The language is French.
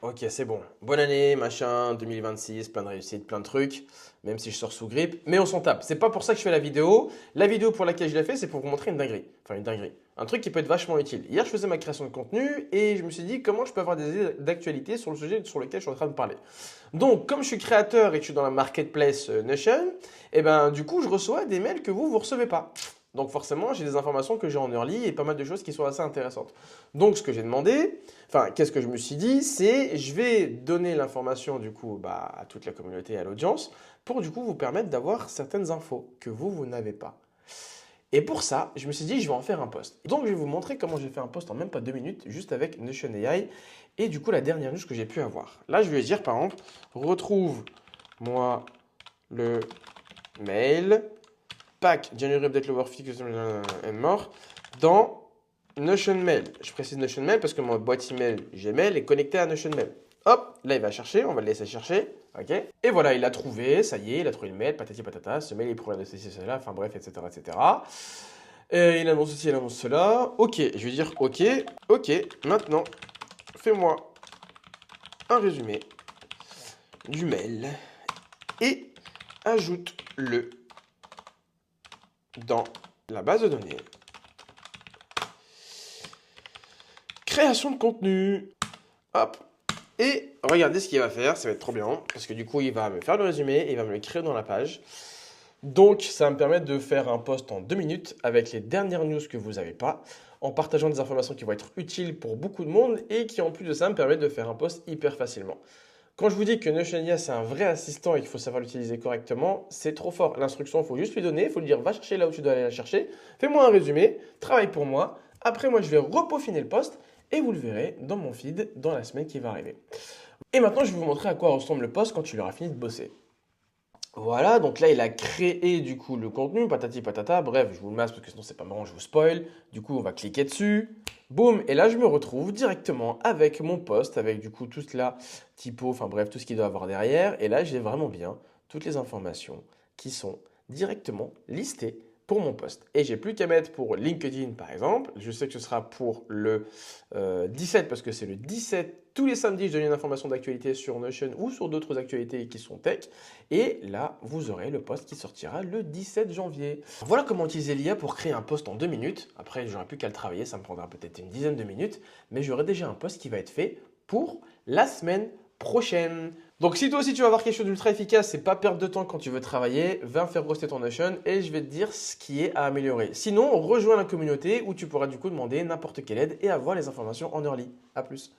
Ok, c'est bon. Bonne année, machin, 2026, plein de réussites, plein de trucs, même si je sors sous grippe. Mais on s'en tape. C'est pas pour ça que je fais la vidéo. La vidéo pour laquelle je l'ai fait, c'est pour vous montrer une dinguerie. Enfin, une dinguerie. Un truc qui peut être vachement utile. Hier, je faisais ma création de contenu et je me suis dit comment je peux avoir des idées d'actualité sur le sujet sur lequel je suis en train de parler. Donc, comme je suis créateur et que je suis dans la marketplace Notion, et ben, du coup, je reçois des mails que vous recevez pas. Donc forcément, j'ai des informations que j'ai en early et pas mal de choses qui sont assez intéressantes. Donc ce que j'ai demandé, enfin qu'est-ce que je me suis dit, c'est je vais donner l'information du coup à toute la communauté et à l'audience pour du coup vous permettre d'avoir certaines infos que vous n'avez pas. Et pour ça, je me suis dit je vais en faire un post. Donc je vais vous montrer comment j'ai fait un post en même pas 2 minutes juste avec Notion AI et du coup la dernière news que j'ai pu avoir. Là je vais dire par exemple, retrouve-moi le mail pack January Update Lower Fix and More dans Notion Mail. Je précise Notion Mail parce que mon boîte email Gmail est connectée à Notion Mail. Hop, là il va chercher, on va le laisser chercher. Ok. Et voilà, il a trouvé, ça y est, il a trouvé le mail, patati patata, ce mail il provient de ceci, cela, enfin bref, etc. etc. Et il annonce ceci, il annonce cela. Ok, je vais dire ok, ok, maintenant fais-moi un résumé du mail et ajoute-le dans la base de données. Création de contenu. Hop. Et regardez ce qu'il va faire, ça va être trop bien. Parce que du coup, il va me faire le résumé, il va me l'écrire dans la page. Donc, ça va me permettre de faire un post en 2 minutes avec les dernières news que vous n'avez pas, en partageant des informations qui vont être utiles pour beaucoup de monde et qui, en plus de ça, me permettent de faire un post hyper facilement. Quand je vous dis que Notion IA, c'est un vrai assistant et qu'il faut savoir l'utiliser correctement, c'est trop fort. L'instruction, il faut juste lui donner, il faut lui dire va chercher là où tu dois aller la chercher, fais-moi un résumé, travaille pour moi. Après, moi, je vais repeaufiner le post et vous le verrez dans mon feed dans la semaine qui va arriver. Et maintenant, je vais vous montrer à quoi ressemble le post quand tu l'auras fini de bosser. Voilà, donc là, il a créé du coup le contenu, patati patata. Bref, je vous le masse parce que sinon, c'est pas marrant, je vous spoil. Du coup, on va cliquer dessus. Boum, et là, je me retrouve directement avec mon post, avec du coup tout cela, typo, enfin bref, tout ce qu'il doit avoir derrière. Et là, j'ai vraiment bien toutes les informations qui sont directement listées pour mon post. Et j'ai plus qu'à mettre pour LinkedIn, par exemple. Je sais que ce sera pour le 17 parce que c'est le 17. Tous les samedis, je donne une information d'actualité sur Notion ou sur d'autres actualités qui sont tech. Et là, vous aurez le post qui sortira le 17 janvier. Voilà comment utiliser l'IA pour créer un post en 2 minutes. Après, j'aurai plus qu'à le travailler, ça me prendra peut-être une dizaine de minutes, mais j'aurai déjà un post qui va être fait pour la semaine prochaine. Donc si toi aussi tu vas avoir quelque chose d'ultra efficace, c'est pas perdre de temps quand tu veux travailler, va faire roster ton Notion et je vais te dire ce qui est à améliorer. Sinon, rejoins la communauté où tu pourras du coup demander n'importe quelle aide et avoir les informations en early. A plus.